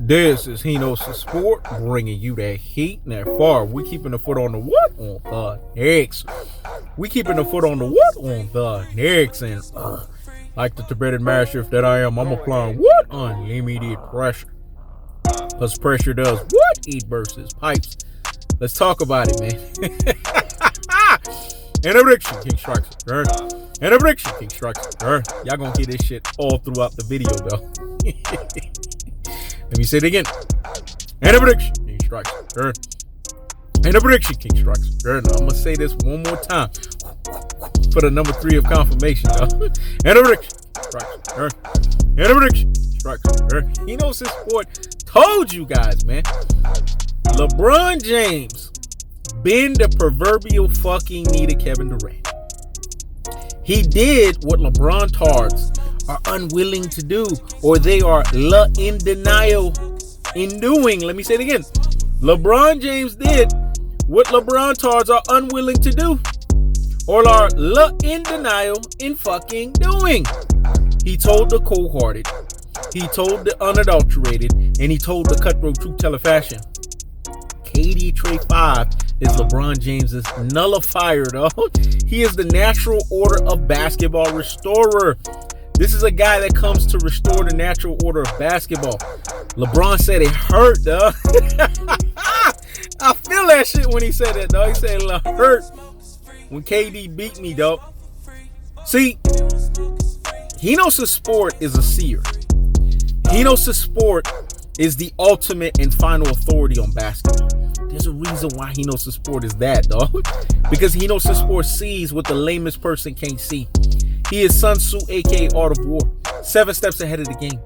This is Hkhs Sport, bringing you that heat and that far. We keeping the foot on the what? On the Hkhs. We keeping the foot on the what? On the Hkhs. And like the Tibetan mastiff that I am, I'm applying what? Unlimited pressure. Because pressure does what? Eat versus pipes. Let's talk about it, man. And a prediction, King strikes. And a prediction, King strikes. Y'all gonna hear this shit all throughout the video, though. Let me say it again. And a prediction, King strikes. And a prediction, King strikes. Now, I'm gonna say this one more time for the number 3 of confirmation, though. And a prediction, strikes. And a prediction, strikes. Hkhs Sport told you guys, man. LeBron James bend the proverbial fucking knee to Kevin Durant. He did what LeBron tards are unwilling to do, or they are in denial in doing. Let me say it again. LeBron James did what LeBron tards are unwilling to do, or are in denial in fucking doing. He told the cold-hearted, he told the unadulterated, and he told the cutthroat truth teller fashion. KD Trade 5 is LeBron James's nullifier, though. He is the natural order of basketball restorer. This is a guy that comes to restore the natural order of basketball. LeBron said it hurt, though. I feel that shit when he said that, though. He said it hurt when KD beat me, though. See, Hkhs Sport is a seer. Hkhs Sport is the ultimate and final authority on basketball. There's a reason why Hkhs Sport is that, dog. Because Hkhs Sport sees what the lamest person can't see. He is Sun Tzu, aka Art of War. 7 steps ahead of the game.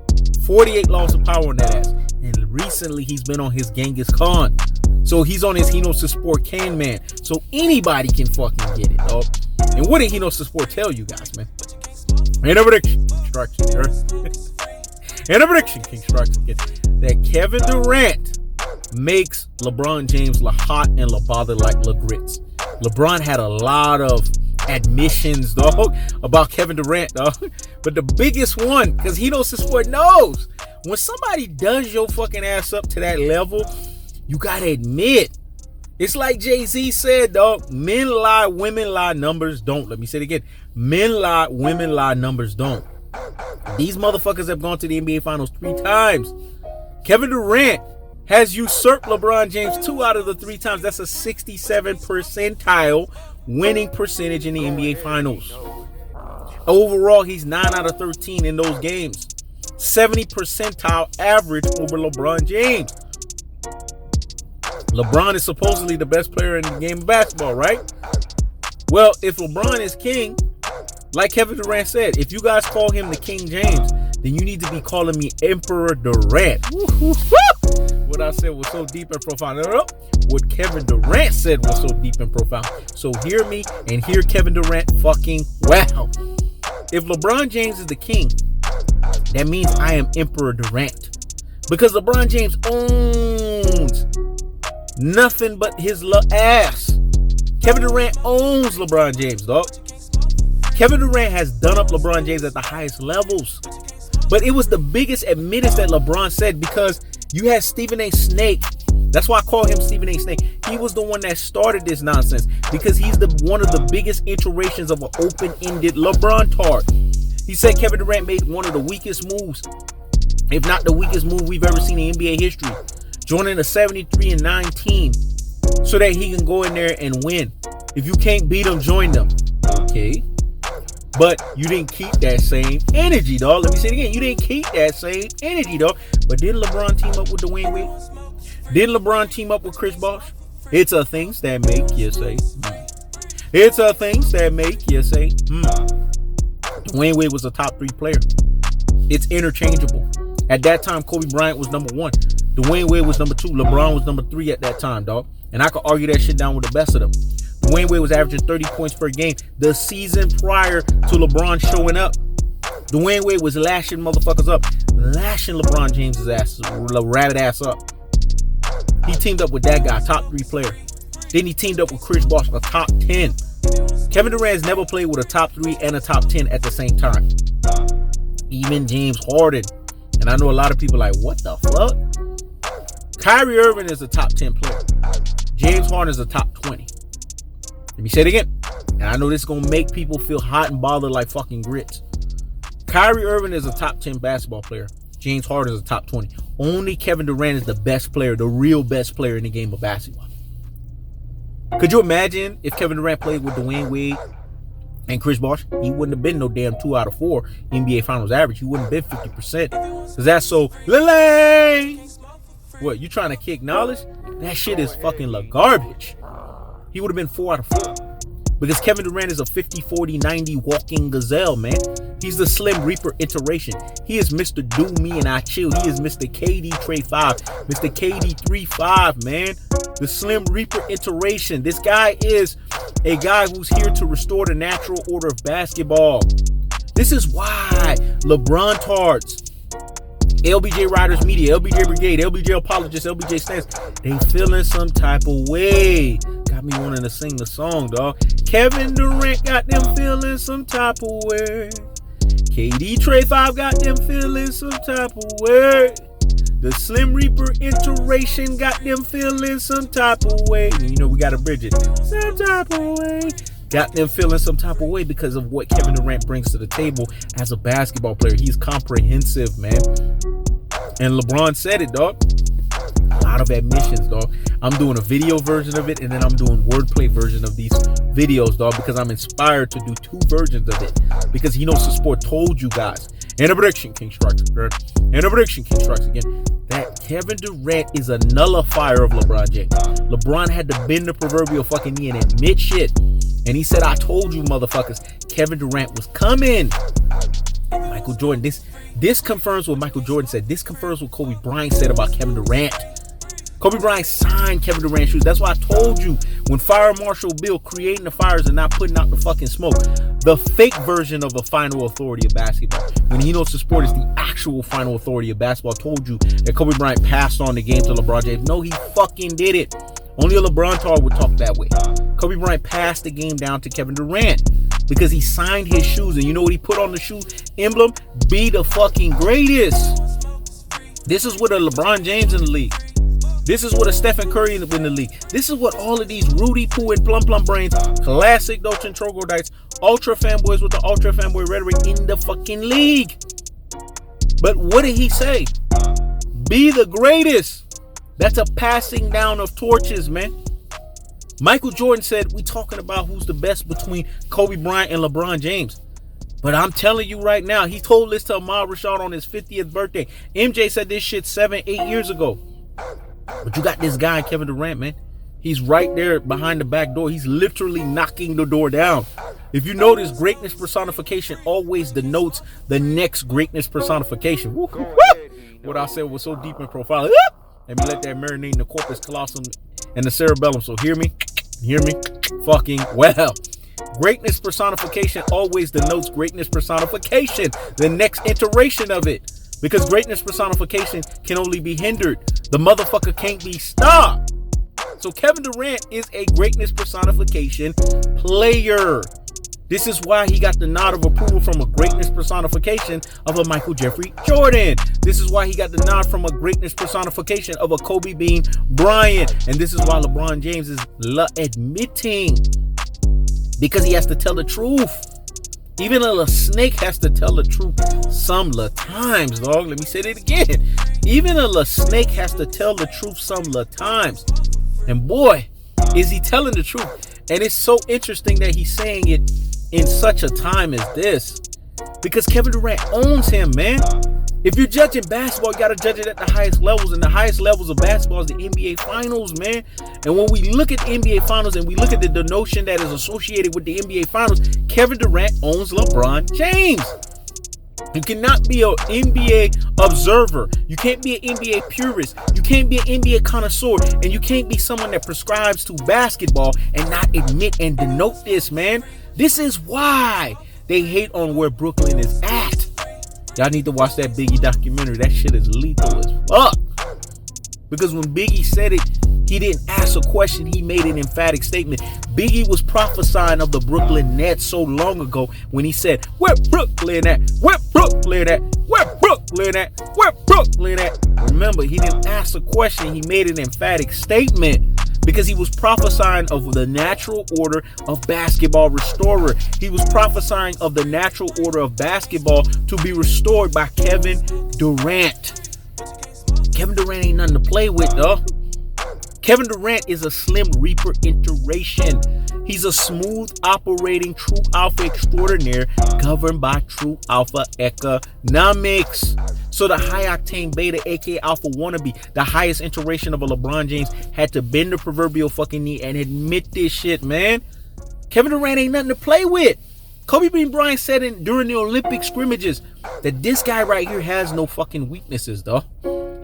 48 laws of power on that ass. And recently he's been on his Genghis Khan. So he's on his Hkhs Sport Can Man. So anybody can fucking get it, dog. And what did Hkhs Sport tell you guys, man? And a prediction, strikes. And a prediction, King strikes again, that Kevin Durant makes LeBron James la hot and la bother like la grits. LeBron had a lot of admissions, dog, about Kevin Durant, dog. But the biggest one, because Hkhs Sport knows when somebody does your fucking ass up to that level, you gotta admit. It's like Jay-Z said, dog. Men lie, women lie, numbers don't. Let me say it again. Men lie, women lie, numbers don't. These motherfuckers have gone to the NBA Finals 3 times. Kevin Durant has usurped LeBron James 2 out of the 3 times. That's a 67 percentile winning percentage in the NBA Finals. Overall, he's 9 out of 13 in those games. 70 percentile average over LeBron James. LeBron is supposedly the best player in the game of basketball, right? Well, if LeBron is king, like Kevin Durant said, if you guys call him the King James, then you need to be calling me Emperor Durant. What I said was so deep and profound. What Kevin Durant said was so deep and profound. So hear me and hear Kevin Durant fucking wow. If LeBron James is the king, that means I am Emperor Durant. Because LeBron James owns nothing but his ass. Kevin Durant owns LeBron James, dog. Kevin Durant has done up LeBron James at the highest levels. But it was the biggest admittance that LeBron said, because you had Stephen A. Snake. That's why I call him Stephen A. Snake. He was the one that started this nonsense, because he's one of the biggest iterations of an open-ended LeBron tard. He said Kevin Durant made one of the weakest moves, if not the weakest move we've ever seen in NBA history, joining a 73-9 team so that he can go in there and win. If you can't beat them, join them. Okay. But you didn't keep that same energy, dog. Let me say it again. You didn't keep that same energy, dog. But didn't LeBron team up with Dwayne Wade? Didn't LeBron team up with Chris Bosh? It's a things that make you say, It's a things that make you say, Dwayne Wade was a top 3 player. It's interchangeable. At that time, Kobe Bryant was number 1. Dwayne Wade was number 2. LeBron was number 3 at that time, dog. And I could argue that shit down with the best of them. Dwayne Wade was averaging 30 points per game the season prior to LeBron showing up. Dwayne Wade was lashing motherfuckers up. Lashing LeBron James' ass, rabbit ass up. He teamed up with that guy, top 3 player. Then he teamed up with Chris Bosh, a top 10. Kevin Durant has never played with a top 3 and a top 10 at the same time. Even James Harden. And I know a lot of people like, what the fuck? Kyrie Irving is a top 10 player. James Harden is a top 20. Let me say it again. And I know this is going to make people feel hot and bothered like fucking grits. Kyrie Irving is a top 10 basketball player. James Harden is a top 20. Only Kevin Durant is the best player, the real best player in the game of basketball. Could you imagine if Kevin Durant played with Dwayne Wade and Chris Bosh? He wouldn't have been no damn 2 out of 4 NBA Finals average. He wouldn't have been 50%. Because that's so Lily. What, you trying to kick knowledge? That shit is fucking like garbage. He would have been 4 out of 4. Because Kevin Durant is a 50, 40, 90 walking gazelle, man. He's the Slim Reaper iteration. He is Mr. Do Me and I Chill. He is Mr. KD Trey 5. Mr. KD 3-5, man. The Slim Reaper iteration. This guy is a guy who's here to restore the natural order of basketball. This is why LeBron Tards, LBJ Riders Media, LBJ Brigade, LBJ Apologists, LBJ Stance, they feeling some type of way. Got me wanting to sing the song, dog. Kevin Durant got them feeling some type of way. KD Trey 5 got them feeling some type of way. The Slim Reaper iteration got them feeling some type of way. And you know we got to bridge it. Some type of way. Got them feeling some type of way because of what Kevin Durant brings to the table as a basketball player. He's comprehensive, man. And LeBron said it, dog. A lot of admissions, dog. I'm doing a video version of it, and then I'm doing wordplay version of these videos, dog, because I'm inspired to do 2 versions of it. Because he knows the sport told you guys. And a prediction, King strikes again. And a prediction, King strikes again. That Kevin Durant is a nullifier of LeBron James. LeBron had to bend the proverbial fucking knee and admit shit. And he said, I told you, motherfuckers, Kevin Durant was coming. Michael Jordan, this confirms what Michael Jordan said. This confirms what Kobe Bryant said about Kevin Durant. Kobe Bryant signed Kevin Durant's shoes. That's why I told you, when Fire Marshal Bill creating the fires and not putting out the fucking smoke, the fake version of a final authority of basketball, when he knows the sport is the actual final authority of basketball, told you that Kobe Bryant passed on the game to LeBron James. No, he fucking did it. Only a LeBron tar would talk that way. Kobe Bryant passed the game down to Kevin Durant because he signed his shoes. And you know what he put on the shoe emblem? Be the fucking greatest. This is what a LeBron James in the league. This is what a Stephen Curry in the league. This is what all of these Rudy Poo and Plum Brains, classic Dolce and Troglodytes, ultra fanboys with the ultra fanboy rhetoric in the fucking league. But what did he say? Be the greatest. That's a passing down of torches, man. Michael Jordan said, we talking about who's the best between Kobe Bryant and LeBron James. But I'm telling you right now, he told this to Ahmad Rashad on his 50th birthday. MJ said this shit 7-8 years ago. But you got this guy, Kevin Durant, man. He's right there behind the back door. He's literally knocking the door down. If you notice, greatness personification always denotes the next greatness personification. Woo, woo. What I said was so deep in profile. Let me let that marinate in the corpus callosum and the cerebellum. So hear me fucking well. Greatness personification always denotes greatness personification, the next iteration of it. Because greatness personification can only be hindered. The motherfucker can't be stopped. So Kevin Durant is a greatness personification player. This is why he got the nod of approval from a greatness personification of a Michael Jeffrey Jordan. This is why he got the nod from a greatness personification of a Kobe Bean Bryant. And this is why LeBron James is admitting. Because he has to tell the truth. Even a snake has to tell the truth some times, dog. Let me say that again. Even a snake has to tell the truth some times. And boy, is he telling the truth. And it's so interesting that he's saying it in such a time as this. Because Kevin Durant owns him, man. If you're judging basketball, you got to judge it at the highest levels. And the highest levels of basketball is the NBA Finals, man. And when we look at the NBA Finals and we look at the notion that is associated with the NBA Finals, Kevin Durant owns LeBron James. You cannot be an NBA observer. You can't be an NBA purist. You can't be an NBA connoisseur. And you can't be someone that prescribes to basketball and not admit and denote this, man. This is why they hate on where Brooklyn is at. Y'all need to watch that Biggie documentary. That shit is lethal as fuck. Because when Biggie said it, He didn't ask a question. He made an emphatic statement. Biggie was prophesying of the Brooklyn Nets so long ago when he said, where Brooklyn at? Where Brooklyn at? Where Brooklyn at? Where Brooklyn at? Remember, he didn't ask a question. He made an emphatic statement because he was prophesying of the natural order of basketball restorer. He was prophesying of the natural order of basketball to be restored by Kevin Durant. Kevin Durant ain't nothing to play with, though. Kevin Durant is a Slim Reaper iteration. He's a smooth operating true alpha extraordinaire governed by true alpha economics. So the high octane beta, aka alpha wannabe, the highest iteration of a LeBron James, had to bend the proverbial fucking knee and admit this shit, man. Kevin Durant ain't nothing to play with. Kobe Bean Bryant said during the Olympic scrimmages that this guy right here has no fucking weaknesses, though.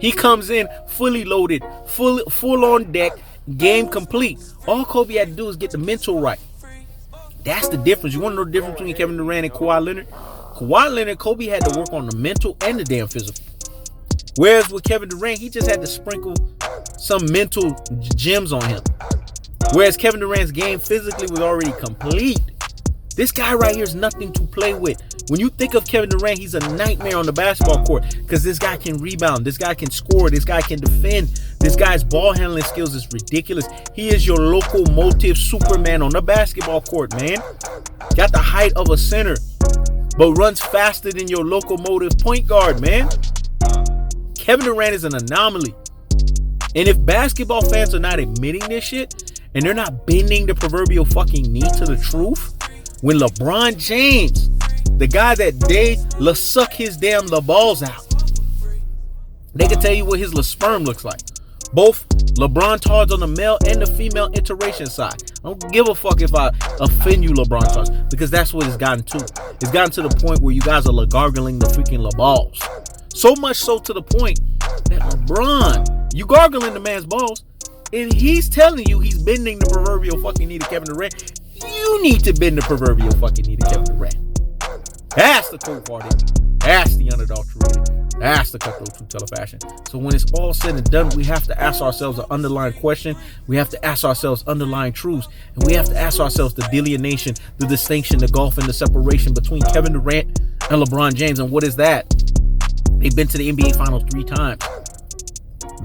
He comes in fully loaded, full on deck, game complete. All Kobe had to do is get the mental right. That's the difference. You want to know the difference between Kevin Durant and Kawhi Leonard? Kawhi Leonard, Kobe had to work on the mental and the damn physical. Whereas with Kevin Durant, he just had to sprinkle some mental gems on him. Whereas Kevin Durant's game physically was already complete. This guy right here is nothing to play with. When you think of Kevin Durant, he's a nightmare on the basketball court because this guy can rebound, this guy can score, this guy can defend. This guy's ball handling skills is ridiculous. He is your locomotive Superman on the basketball court, man. Got the height of a center, but runs faster than your locomotive point guard, man. Kevin Durant is an anomaly. And if basketball fans are not admitting this shit and they're not bending the proverbial fucking knee to the truth, when LeBron James, the guy that they suck his damn balls out, they can tell you what his sperm looks like. Both LeBron tards on the male and the female iteration side. I don't give a fuck if I offend you, LeBron tards, because that's what it's gotten to. It's gotten to the point where you guys are gargling the freaking balls. So much so to the point that LeBron, you gargling the man's balls, and he's telling you he's bending the proverbial fucking knee to Kevin Durant. You need to bend the proverbial fucking knee to Kevin Durant. That's the cold-hearted. That's the unadulterated. That's the cutthroat true teller fashion. So when it's all said and done, we have to ask ourselves an underlying question. We have to ask ourselves underlying truths. And we have to ask ourselves the delineation, the distinction, the gulf, and the separation between Kevin Durant and LeBron James. And what is that? They've been to the NBA Finals 3 times.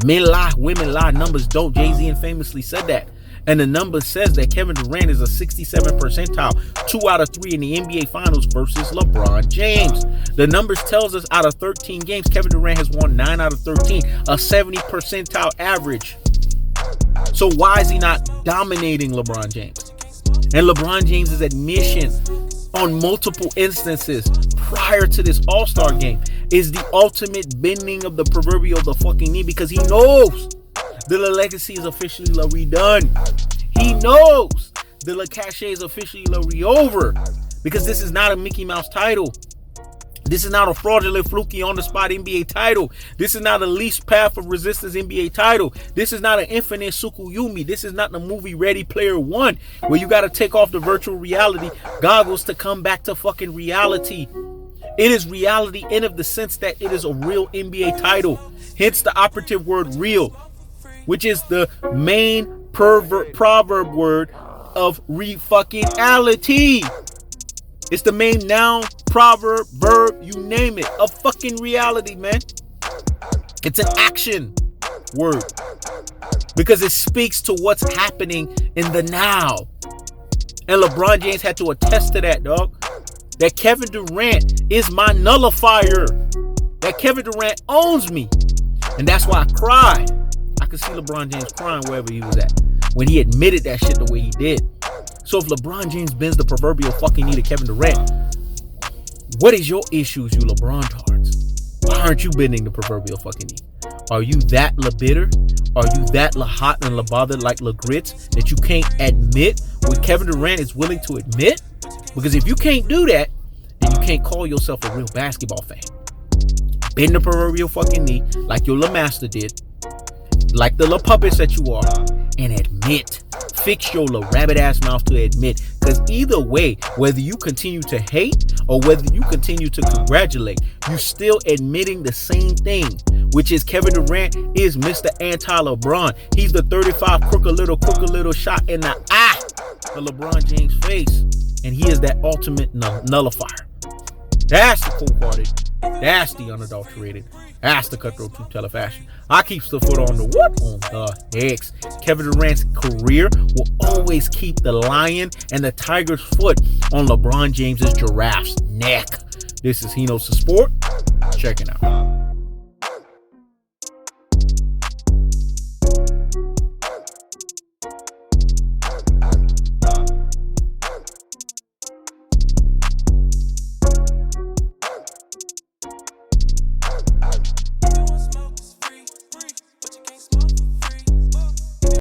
Men lie, women lie, numbers don't. Jay-Z infamously said that. And the number says that Kevin Durant is a 67 percentile, 2 out of 3 in the NBA Finals versus LeBron James. The numbers tells us out of 13 games, Kevin Durant has won 9 out of 13, a 70 percentile average. So why is he not dominating LeBron James? And LeBron James's admission on multiple instances prior to this All-Star game is the ultimate bending of the proverbial the fucking knee, because he knows the legacy is officially redone. He knows the cachet is officially over, because this is not a Mickey Mouse title. This is not a fraudulent, fluky, on-the-spot NBA title. This is not a least path of resistance NBA title. This is not an infinite Tsukuyomi. This is not the movie Ready Player One, where you got to take off the virtual reality goggles to come back to fucking reality. It is reality in of the sense that it is a real NBA title. Hence the operative word real, which is the main proverb word of re-fucking-ality. It's the main noun, proverb, verb, you name it. A fucking reality, man. It's an action word, because it speaks to what's happening in the now. And LeBron James had to attest to that, dog. That Kevin Durant is my nullifier. That Kevin Durant owns me. And that's why I cried. I could see LeBron James crying wherever he was at when he admitted that shit the way he did. So if LeBron James bends the proverbial fucking knee to Kevin Durant, what is your issues, you LeBron tards? Why aren't you bending the proverbial fucking knee? Are you that bitter? Are you that hot and bothered like grits that you can't admit what Kevin Durant is willing to admit? Because if you can't do that, then you can't call yourself a real basketball fan. Bend the proverbial fucking knee like your little master did, like the little puppets that you are, and admit fix your little rabbit ass mouth to admit. Because either way, whether you continue to hate or whether you continue to congratulate, you're still admitting the same thing, which is Kevin Durant is Mr. Anti-LeBron. He's the 35 crooked little shot in the eye of LeBron James' face. And he is that ultimate nullifier. That's the cold-hearted. That's the unadulterated. That's the cutthroat truth teller fashion. I keep the foot on the what? On the Hkhs. Kevin Durant's career will always keep the lion and the tiger's foot on LeBron James's giraffe's neck. This is Hkhs Sport. Checking out.